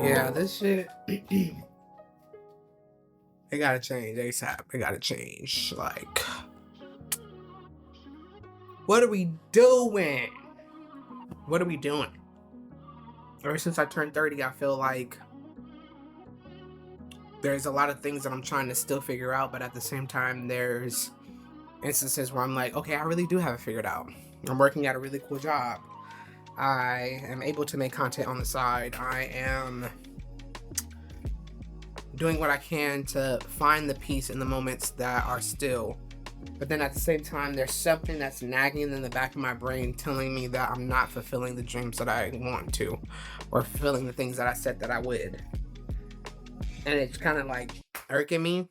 Yeah, this shit, it gotta change ASAP. It gotta change. Like, what are we doing? What are we doing? Ever since I turned 30, I feel like there's a lot of things that I'm trying to still figure out, but at the same time, there's instances where I'm like, okay, I really do have it figured out. I'm working at a really cool job. I am able to make content on the side. I am doing what I can to find the peace in the moments that are still. But then at the same time, there's something that's nagging in the back of my brain telling me that I'm not fulfilling the dreams that I want to, or fulfilling the things that I said that I would. And it's kind of like irking me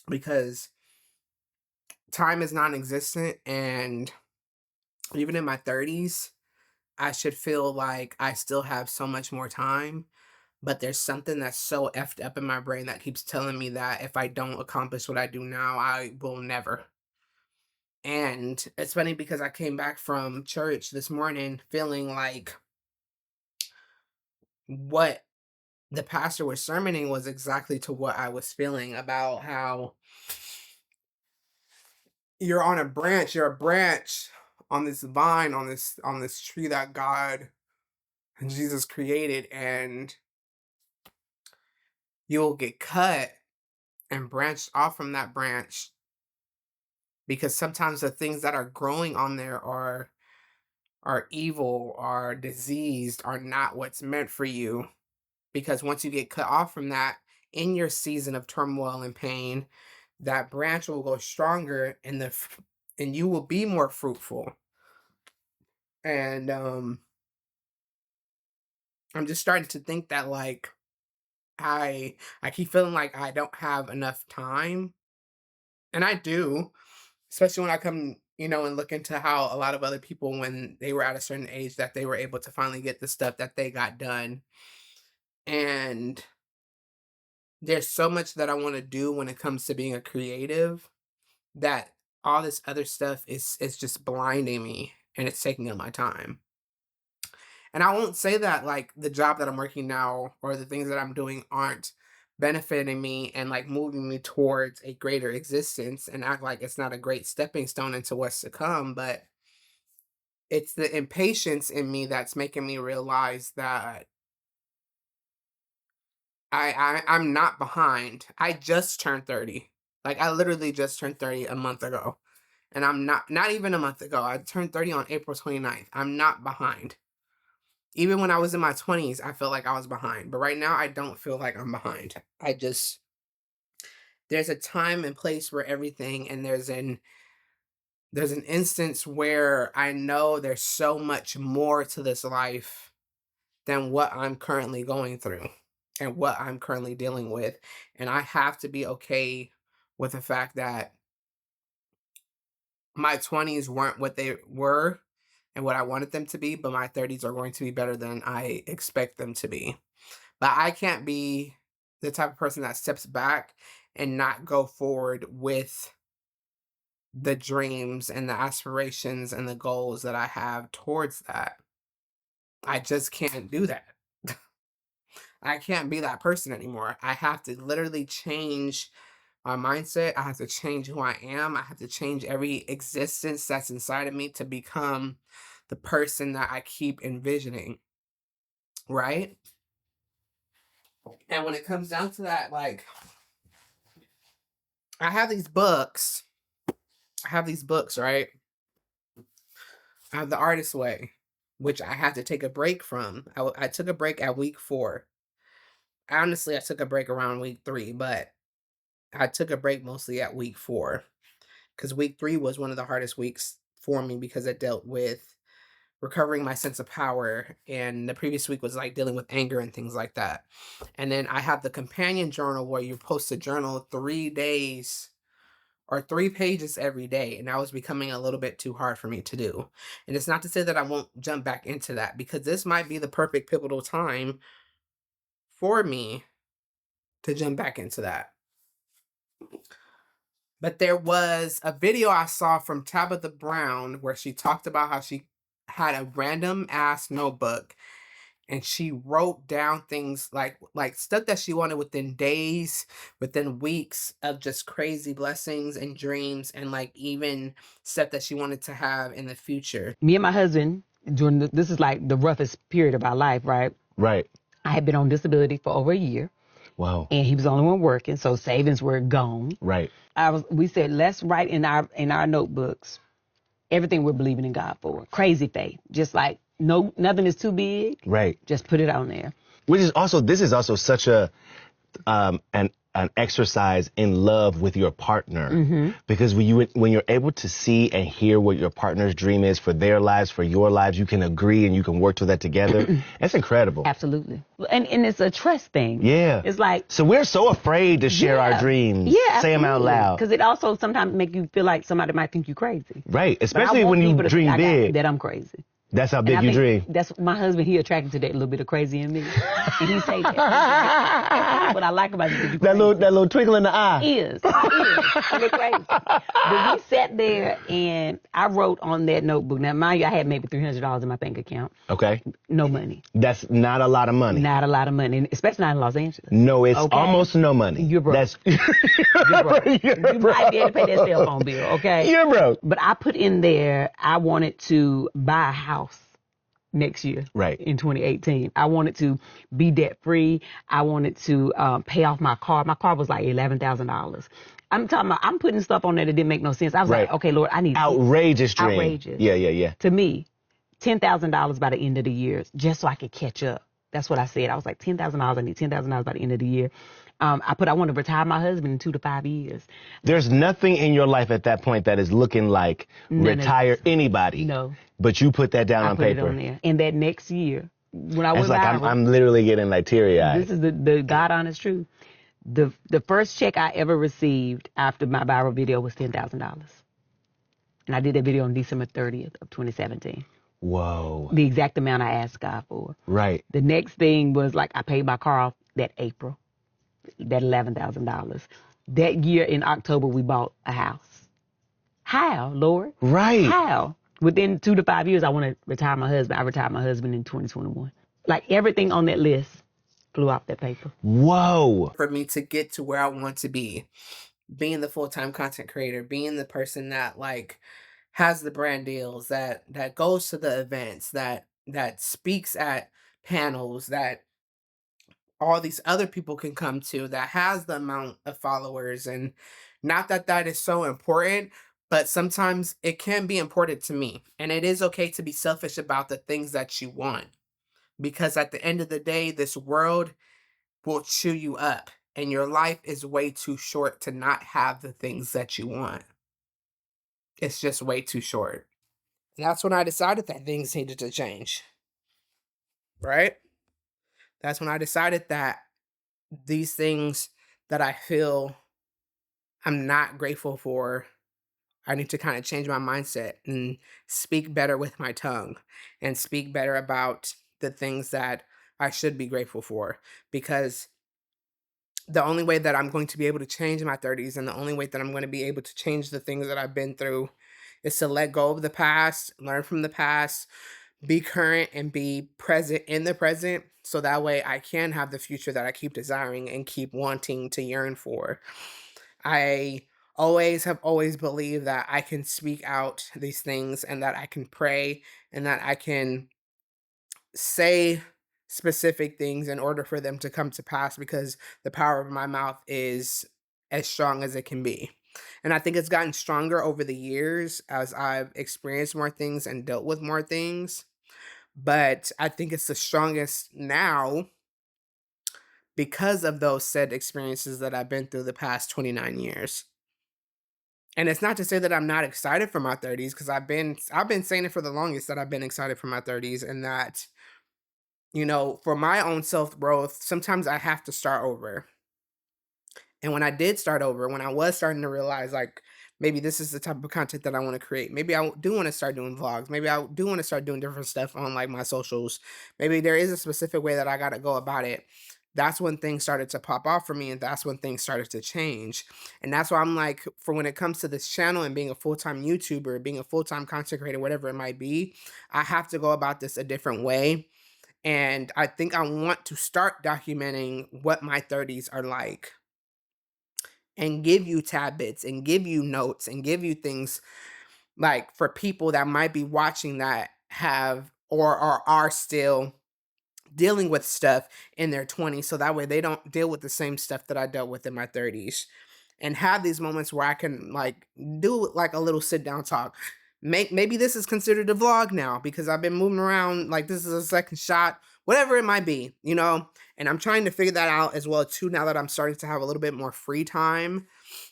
because time is non existent. And even in my 30s, I should feel like I still have so much more time. But there's something that's so effed up in my brain that keeps telling me that if I don't accomplish what I do now, I will never. And it's funny because I came back from church this morning feeling like what the pastor was sermoning was exactly to what I was feeling about how you're a branch on this vine, on this tree that God and Jesus created, and you'll get cut and branched off from that branch because sometimes the things that are growing on there are evil, are diseased, are not what's meant for you. Because once you get cut off from that in your season of turmoil and pain, that branch will go stronger and and you will be more fruitful. And I'm just starting to think that like I keep feeling like I don't have enough time. And I do, especially when I come, and look into how a lot of other people when they were at a certain age that they were able to finally get the stuff that they got done. And there's so much that I want to do when it comes to being a creative that all this other stuff is just blinding me and it's taking up my time. And I won't say that like the job that I'm working now or the things that I'm doing aren't benefiting me and like moving me towards a greater existence and act like it's not a great stepping stone into what's to come, but it's the impatience in me that's making me realize that I'm not behind. I just turned 30. Like I literally just turned 30 a month ago. And I'm not even a month ago. I turned 30 on April 29th. I'm not behind. Even when I was in my 20s, I felt like I was behind. But right now I don't feel like I'm behind. There's a time and place for everything, and there's an instance where I know there's so much more to this life than what I'm currently going through and what I'm currently dealing with. And I have to be okay with the fact that my 20s weren't what they were and what I wanted them to be, but my 30s are going to be better than I expect them to be. But I can't be the type of person that steps back and not go forward with the dreams and the aspirations and the goals that I have towards that. I just can't do that. I can't be that person anymore. I have to literally change my mindset. I have to change who I am. I have to change every existence that's inside of me to become the person that I keep envisioning. Right? And when it comes down to that, like, I have these books. I have these books, right? I have The Artist's Way, which I had to take a break from. I took a break at week 4. Honestly, I took a break around week 3, but I took a break mostly at week 4 because week 3 was one of the hardest weeks for me because it dealt with recovering my sense of power, and the previous week was like dealing with anger and things like that. And then I have the companion journal where you're supposed to journal 3 days or 3 pages every day, and that was becoming a little bit too hard for me to do. And it's not to say that I won't jump back into that because this might be the perfect pivotal time for me to jump back into that. But there was a video I saw from Tabitha Brown where she talked about how she had a random ass notebook and she wrote down things like stuff that she wanted within days, within weeks of just crazy blessings and dreams and like even stuff that she wanted to have in the future. Me and my husband, this is like the roughest period of our life, right? Right. I had been on disability for over a year, Wow. and he was the only one working, so savings were gone. Right. We said, let's write in our notebooks everything we're believing in God for. Crazy faith. Just like nothing is too big. Right. Just put it on there. This is also such an exercise in love with your partner, because when you're able to see and hear what your partner's dream is for their lives, for your lives, you can agree and you can work to that together. It's incredible. Absolutely. And it's a trust thing. Yeah. It's like, so we're so afraid to share our dreams. Yeah, say them out loud. Because it also sometimes make you feel like somebody might think you crazy. Right. But I Especially want when you people to dream think big. that I'm crazy. That's how And big I you think dream. That's my husband. He attracted to that little bit of crazy in me, and he say that. That's what I like about you. That little twinkle in the eye. Is a little crazy. But we sat there and I wrote on that notebook. Now, mind you, I had maybe $300 in my bank account. Okay. No money. That's not a lot of money. Not a lot of money, especially not in Los Angeles. No, it's almost no money. You're broke. You're broke. You might be able to pay that cell phone bill, okay? You're broke. But I put in there, I wanted to buy a house next year, right, in 2018. I wanted to be debt free. I wanted to pay off my car. My car was like $11,000. I'm talking about, I'm putting stuff on there that didn't make no sense. I was like, okay, Lord, I need outrageous dream. Outrageous. Yeah. To me, $10,000 by the end of the year, just so I could catch up. That's what I said. I was like, $10,000. I need $10,000 by the end of the year. I want to retire my husband in 2 to 5 years. There's nothing in your life at that point that is looking like retire anybody. No. But you put that down on paper. I put it on there. And that next year, when I went viral, I'm literally getting like teary-eyed. This is the God honest truth. The first check I ever received after my viral video was $10,000. And I did that video on December 30th of 2017. Whoa. The exact amount I asked God for. Right. The next thing was like I paid my car off that April, that $11,000. That year in October, we bought a house. How, Lord? Right. How? Within 2 to 5 years, I want to retire my husband. I retired my husband in 2021. Like everything on that list flew off that paper. Whoa. For me to get to where I want to be, being the full-time content creator, being the person that like has the brand deals, that goes to the events, that speaks at panels, that all these other people can come to, that has the amount of followers. And not that that is so important, but sometimes it can be important to me. And it is okay to be selfish about the things that you want. Because at the end of the day, this world will chew you up. And your life is way too short to not have the things that you want. It's just way too short. And that's when I decided that things needed to change. Right? That's when I decided that these things that I feel I'm not grateful for, I need to kind of change my mindset and speak better with my tongue and speak better about the things that I should be grateful for. Because the only way that I'm going to be able to change in my 30s and the only way that I'm going to be able to change the things that I've been through is to let go of the past, learn from the past, be current and be present in the present, so that way I can have the future that I keep desiring and keep wanting to yearn for. I have always believed that I can speak out these things and that I can pray and that I can say specific things in order for them to come to pass, because the power of my mouth is as strong as it can be. And I think it's gotten stronger over the years as I've experienced more things and dealt with more things. But I think it's the strongest now because of those said experiences that I've been through the past 29 years. And it's not to say that I'm not excited for my 30s, because I've been saying it for the longest that I've been excited for my 30s, and that, you know, for my own self-growth, sometimes I have to start over. And when I did start over, when I was starting to realize, like, maybe this is the type of content that I want to create. Maybe I do want to start doing vlogs. Maybe I do want to start doing different stuff on like my socials. Maybe there is a specific way that I got to go about it. That's when things started to pop off for me, and that's when things started to change. And that's why I'm like, for when it comes to this channel and being a full-time YouTuber, being a full-time content creator, whatever it might be, I have to go about this a different way. And I think I want to start documenting what my 30s are like and give you tidbits and give you notes and give you things like for people that might be watching that have or are still dealing with stuff in their 20s, so that way they don't deal with the same stuff that I dealt with in my 30s, and have these moments where I can like do like a little sit down talk. Maybe this is considered a vlog now because I've been moving around, like this is a second shot, whatever it might be, you know? And I'm trying to figure that out as well too now that I'm starting to have a little bit more free time,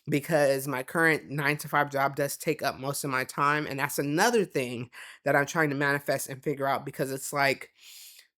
because my current 9 to 5 job does take up most of my time. And that's another thing that I'm trying to manifest and figure out, because it's like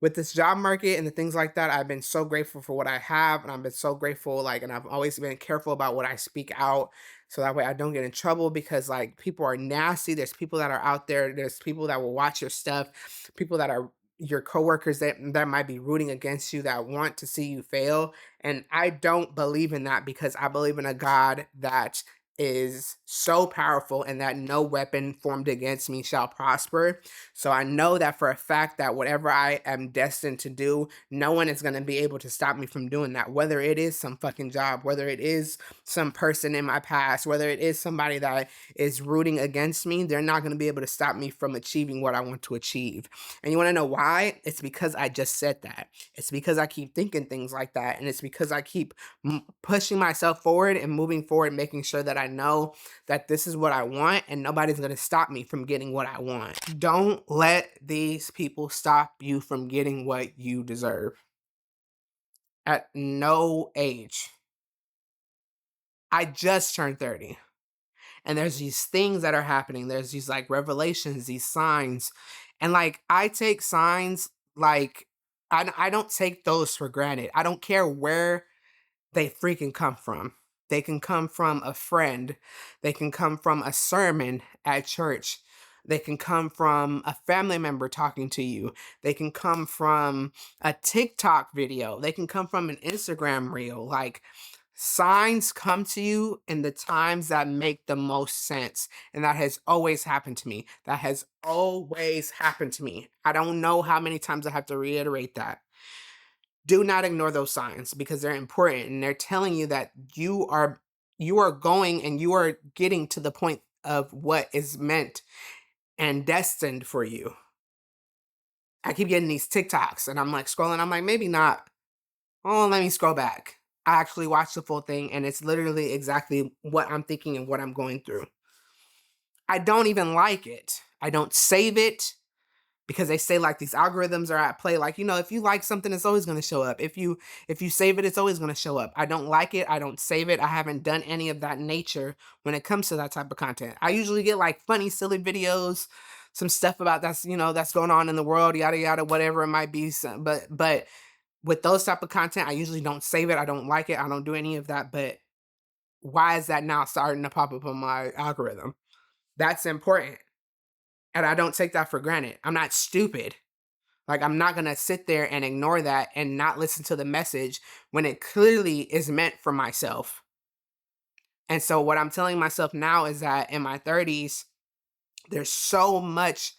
with this job market and the things like that, I've been so grateful for what I have. And I've been so grateful, like, and I've always been careful about what I speak out. So that way I don't get in trouble, because like people are nasty. There's people that are out there. There's people that will watch your stuff, people that are your coworkers that might be rooting against you, that want to see you fail. And I don't believe in that, because I believe in a God that is so powerful and that no weapon formed against me shall prosper. So I know that for a fact that whatever I am destined to do, no one is going to be able to stop me from doing that. Whether it is some fucking job, whether it is some person in my past, whether it is somebody that is rooting against me, they're not going to be able to stop me from achieving what I want to achieve. And you want to know why? It's because I just said that. It's because I keep thinking things like that. And it's because I keep pushing myself forward and moving forward, making sure that I know that this is what I want and nobody's going to stop me from getting what I want. Don't let these people stop you from getting what you deserve. At no age. I just turned 30. And there's these things that are happening. There's these like revelations, these signs. And like I take signs like I don't take those for granted. I don't care where they freaking come from. They can come from a friend. They can come from a sermon at church. They can come from a family member talking to you. They can come from a TikTok video. They can come from an Instagram reel. Like, signs come to you in the times that make the most sense. And that has always happened to me. That has always happened to me. I don't know how many times I have to reiterate that. Do not ignore those signs, because they're important and they're telling you that you are going and you are getting to the point of what is meant and destined for you. I keep getting these TikToks and I'm like scrolling. I'm like, maybe not. Oh, let me scroll back. I actually watched the full thing and it's literally exactly what I'm thinking and what I'm going through. I don't even like it. I don't save it, because they say like these algorithms are at play. Like, you know, if you like something, it's always going to show up. If you save it, it's always going to show up. I don't like it. I don't save it. I haven't done any of that nature when it comes to that type of content. I usually get like funny, silly videos, some stuff about that's, you know, that's going on in the world, yada, yada, whatever it might be. But with those type of content, I usually don't save it. I don't like it. I don't do any of that. But why is that now starting to pop up on my algorithm? That's important. And I don't take that for granted. I'm not stupid. Like, I'm not going to sit there and ignore that and not listen to the message when it clearly is meant for myself. And so what I'm telling myself now is that in my 30s, there's so much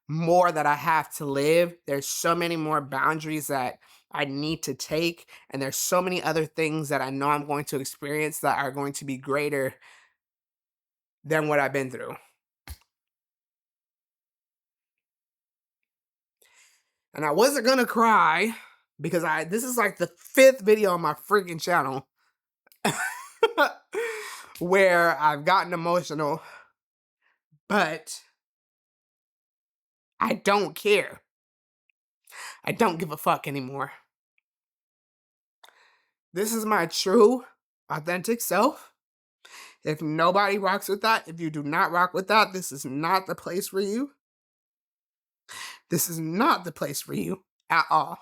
more that I have to live. There's so many more boundaries that I need to take. And there's so many other things that I know I'm going to experience that are going to be greater than what I've been through. And I wasn't gonna cry because this is like the 5th video on my freaking channel where I've gotten emotional, but I don't care. I don't give a fuck anymore. This is my true, authentic self. If nobody rocks with that, if you do not rock with that, this is not the place for you. This is not the place for you at all.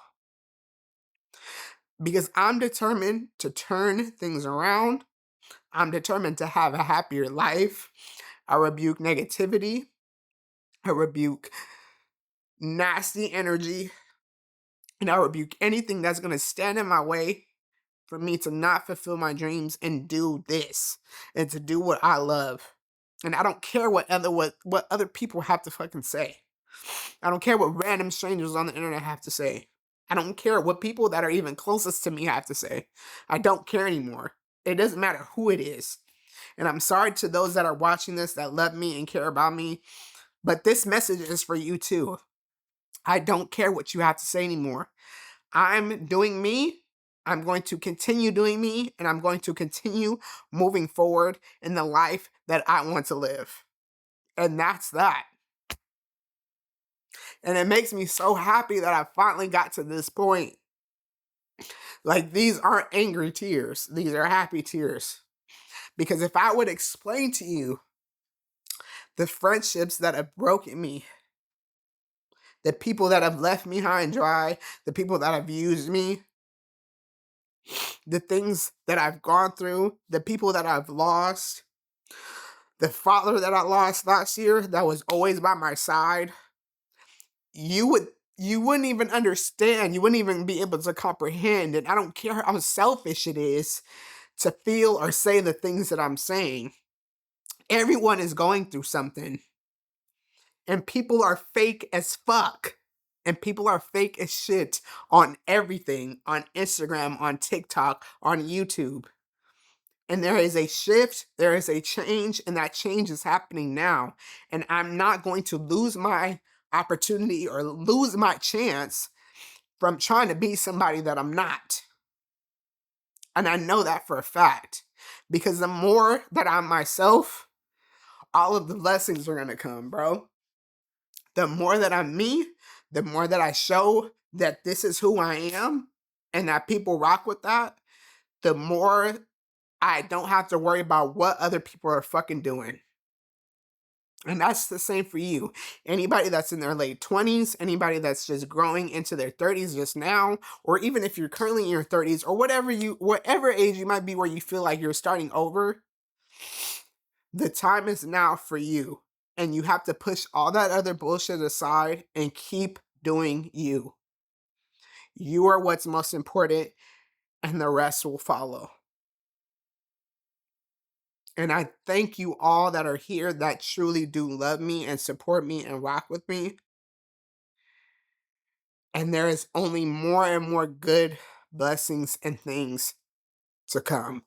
Because I'm determined to turn things around. I'm determined to have a happier life. I rebuke negativity. I rebuke nasty energy. And I rebuke anything that's going to stand in my way for me to not fulfill my dreams and do this and to do what I love. And I don't care what other people have to fucking say. I don't care what random strangers on the internet have to say. I don't care what people that are even closest to me have to say. I don't care anymore. It doesn't matter who it is. And I'm sorry to those that are watching this that love me and care about me, but this message is for you too. I don't care what you have to say anymore. I'm doing me. I'm going to continue doing me, and I'm going to continue moving forward in the life that I want to live. And that's that. And it makes me so happy that I finally got to this point. Like, these aren't angry tears. These are happy tears. Because if I would explain to you the friendships that have broken me, the people that have left me high and dry, the people that have used me, the things that I've gone through, the people that I've lost, the father that I lost last year that was always by my side, you wouldn't even understand. You wouldn't even be able to comprehend. And I don't care how selfish it is to feel or say the things that I'm saying. Everyone is going through something. And people are fake as fuck. And people are fake as shit on everything, on Instagram, on TikTok, on YouTube. And there is a shift, there is a change, and that change is happening now. And I'm not going to lose my opportunity or lose my chance from trying to be somebody that I'm not. And I know that for a fact. Because the more that I'm myself, all of the blessings are going to come, bro. The more that I'm me, the more that I show that this is who I am and that people rock with that, the more I don't have to worry about what other people are fucking doing. And that's the same for you. Anybody that's in their late 20s, anybody that's just growing into their 30s just now, or even if you're currently in your 30s or whatever age you might be where you feel like you're starting over, the time is now for you. And you have to push all that other bullshit aside and keep doing you. You are what's most important, and the rest will follow. And I thank you all that are here that truly do love me and support me and rock with me. And there is only more and more good blessings and things to come.